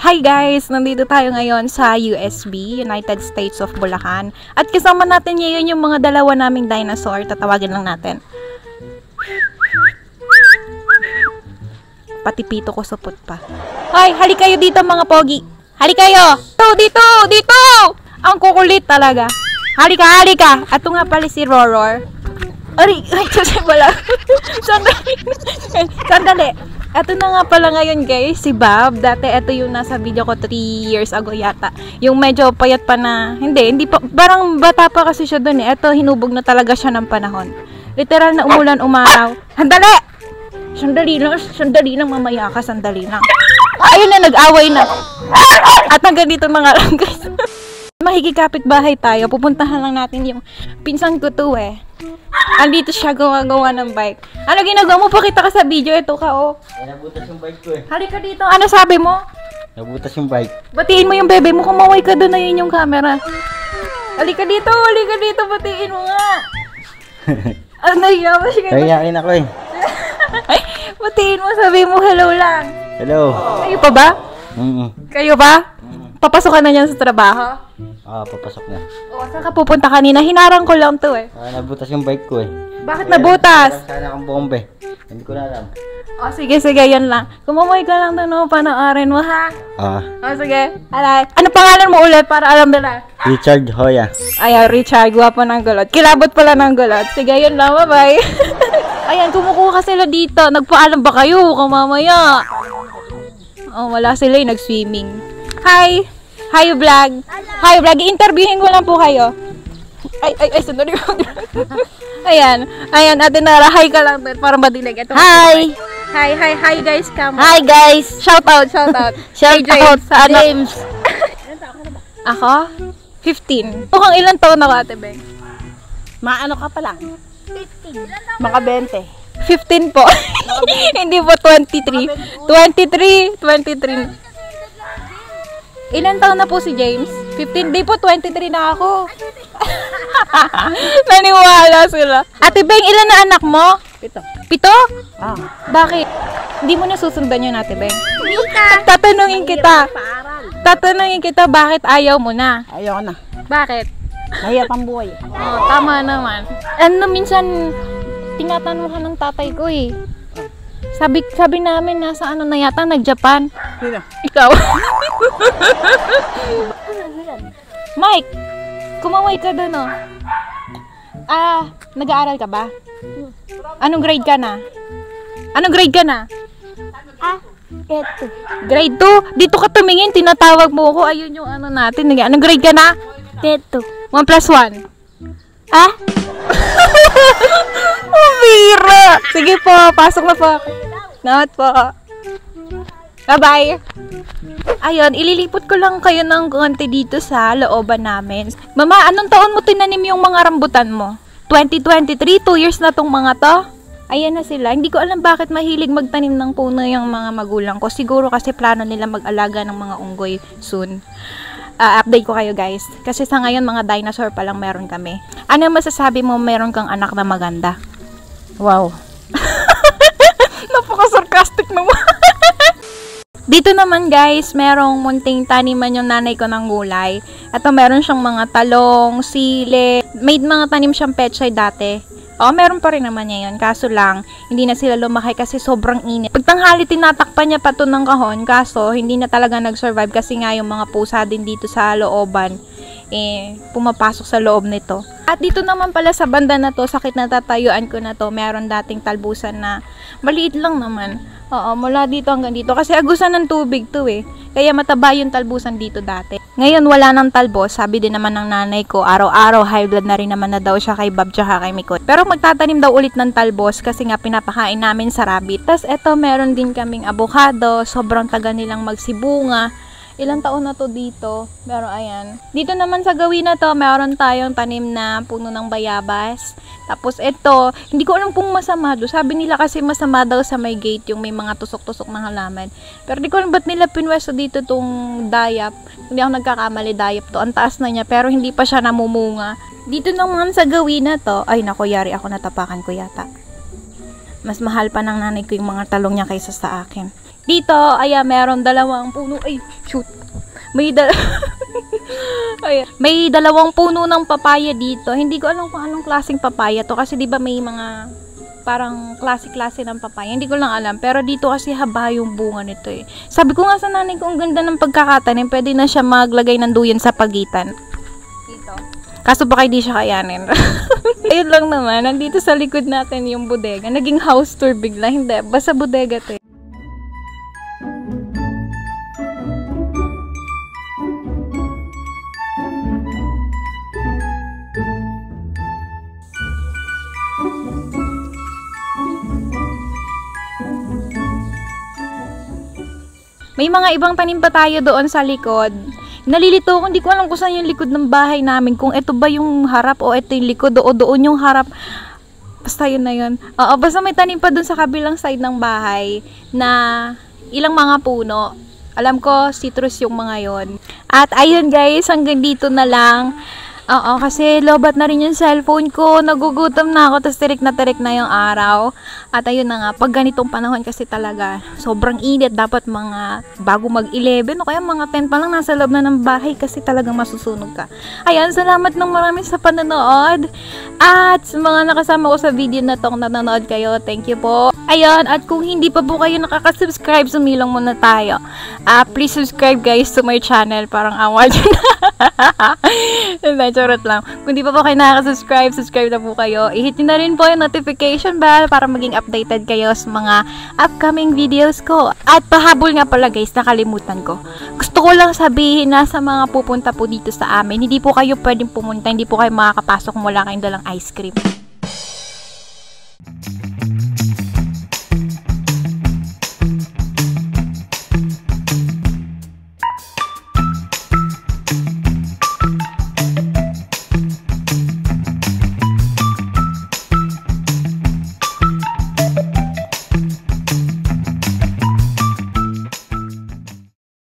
Hi guys! Nandito tayo ngayon sa USB, United States of Bulacan. At kasama natin ngayon yung mga dalawa naming dinosaur. Tatawagin lang natin. Pati pito ko supot pa. Hoy! Hali kayo dito mga pogi! Hali kayo! Dito! Ang kukulit talaga. Hali ka! Ato nga pala si Roror. Ay, kasi pala. Sandali. Ito na nga pala ngayon guys, si Bob. Dati ito yung nasa video ko 3 years ago yata. Yung medyo payat pa na, hindi pa, parang bata pa kasi siya dun eh. Ito, hinubog na talaga siya ng panahon. Literal na umulan, umaraw. Sandali lang, mamaya ka, sandali lang. Ayun na, nag-away na. At hanggang dito mga lang guys. Makikikapit bahay tayo, pupuntahan lang natin yung pinsan ko to eh. Andito siya gawa ng bike. Ano ginagawa mo? Pakita ka sa video. Ito ka oh. Nabutas yung bike ko eh. Halika dito. Ano sabi mo? Nabutas yung bike. Batiin mo yung bebe mo. Kumaway ka doon na yun yung camera. Halika dito. Batiin mo nga. Ano yun? Kayakin ako eh. Batiin mo. Sabi mo hello lang. Hello. Kayo pa ba? Kayo ba? Papasok ka na niyan sa trabaho? Papasok na. O, saan ka pupunta kanina? Hinarang ko lang to eh. Nabutas yung bike ko eh. Bakit nabutas? Sana akong bombe. Hindi ko na alam. O, sige, yun lang. Kumamoy ka lang doon, no? Panoorin mo, ha? O, sige. Alay. Ano pangalan mo ulit para alam nila? Richard Hoya. Ayan, Richard. Guwapo ng gulot. Kilabot pala ng gulot. Sige, yun lang. Bye-bye. Ayan, kumukuha sila dito. Nagpaalam ba kayo? Mamaya. Oh, wala sila yung nag-swimming. Hi vlog. I-interviewin ko lang po kayo. Ay, sandali mo. Ayan, Ate Nara, hi ka lang din para madilig. Ito, hi guys, come on. Hi guys. Shout out. Shout out Sa James. Ako? 15. Mukhang ilang taon ako, Ate Beng? Maano ka pa lang? 15. Maka 20. 15 po. Hindi po 23. 23. Ilan taon na po si James? 15. Di po, 23 na ako. Naniwala sila. Ate Beng, ilan na anak mo? 7. 7? Bakit? Hindi mo nasusundan yun, Ate Beng? Tatanungin kita, bakit ayaw mo na? Ayaw na. Bakit? Mahirap ang buhay. Oh, tama naman. Minsan, tinatanungan ng tatay ko eh. Sabi namin, nasa ano na yata, nag-Japan. Sino? Ikaw. Mike, kumaway ka doon oh. Nag-aaral ka ba? Anong grade ka na? Eto. Grade 2? Dito ka tumingin, tinatawag mo ako. Ayun yung ano natin. Anong grade ka na? Eto. 1 plus 1. Mabira! Sige po, pasok na po. Namat po. Bye-bye. Ayun, ililipot ko lang kayo ng konti dito sa looban namin. Mama, anong taon mo tinanim yung mga rambutan mo? 2023? 2 years na tong mga to? Ayan na sila. Hindi ko alam bakit mahilig magtanim ng puno yung mga magulang ko. Siguro kasi plano nila mag-alaga ng mga unggoy soon. Update ko kayo guys. Kasi sa ngayon mga dinosaur pa lang meron kami. Ano masasabi mo meron kang anak na maganda? Wow. Napaka-sarcastic naman. Dito naman guys, merong munting taniman yung nanay ko ng gulay. Ito meron siyang mga talong, sili. May mga tanim siyang pechay dati. Meron pa rin naman niya yun. Kaso lang, hindi na sila lumaki kasi sobrang init. Pagtanghali, tinatakpan niya pa to ng kahon. Kaso, hindi na talaga nag-survive kasi nga yung mga pusa din dito sa looban, pumapasok sa loob nito. At dito naman pala sa banda na to, sakit na tatayuan ko na to, meron dating talbusan na maliit lang naman. Mula dito hanggang dito. Kasi agusan ng tubig to eh. Kaya mataba yung talbusan dito dati. Ngayon wala nang talbos. Sabi din naman ng nanay ko, araw-araw high blood na rin naman na daw siya kay Bob tsaka kay Mikot. Pero magtatanim daw ulit ng talbos kasi nga pinapakain namin sa rabbit. Tas eto meron din kaming avocado. Sobrang taga nilang magsibunga. Ilang taon na to dito. Pero ayan. Dito naman sa gawin na to, meron tayong tanim na puno ng bayabas. Tapos ito, hindi ko alam kung masama do. Sabi nila kasi masama daw sa may gate yung may mga tusok-tusok na halaman. Pero di ko alam ba't nila pinwesto dito tong dayap. Hindi ako nagkakamali, dayap to. Ang taas na niya pero hindi pa siya namumunga. Dito naman sa gawin na to, ay naku, yari ako, natapakan ko yata. Mas mahal pa ng nanay ko yung mga talong niya kaysa sa akin. Dito, ayan, meron 2 puno. Ay, shoot. May 2 puno ng papaya dito. Hindi ko alam kung anong klaseng papaya to. Kasi di ba may mga parang klase-klase ng papaya. Hindi ko lang alam. Pero dito kasi haba yung bunga nito eh. Sabi ko nga sa nanay ko, ang ganda ng pagkakatanim. Pwede na siya maglagay ng duyan sa pagitan. Dito. Kaso baka hindi siya kayanin. Ayun lang naman. Nandito sa likod natin yung bodega. Naging house tour bigla. Hindi. Basta bodega to eh. May mga ibang tanim pa tayo doon sa likod. Nalilito ako, hindi ko alam kung saan yung likod ng bahay namin. Kung ito ba yung harap o ito yung likod o doon yung harap. Basta yun na yun. Oo, basta may tanim pa doon sa kabilang side ng bahay na ilang mga puno. Alam ko, citrus yung mga yon. At ayun guys, hanggang dito na lang. Oo, kasi lobat na rin yung cellphone ko. Nagugutom na ako, tapos tirik na yung araw. At ayun na nga, pag ganitong panahon kasi talaga, sobrang init. Dapat mga bago mag-11 o kaya mga 10 pa lang nasa loob na ng bahay kasi talagang masusunog ka. Ayan, salamat ng marami sa panonood. At sa mga nakasama ko sa video na tong nanonood kayo, thank you po. Ayun, at kung hindi pa po kayo nakaka-subscribe, sumilong muna tayo. Please subscribe guys to my channel. Parang awal dyan. Charot lang. Kung di pa po kayo nakaka-subscribe, subscribe na po kayo. I-hit nyo na rin po yung notification bell para maging updated kayo sa mga upcoming videos ko. At pahabol nga pala guys, nakalimutan ko. Gusto ko lang sabihin na sa mga pupunta po dito sa amin, hindi po kayo pwedeng pumunta, hindi po kayo makakapasok kung wala kayong dalang ice cream.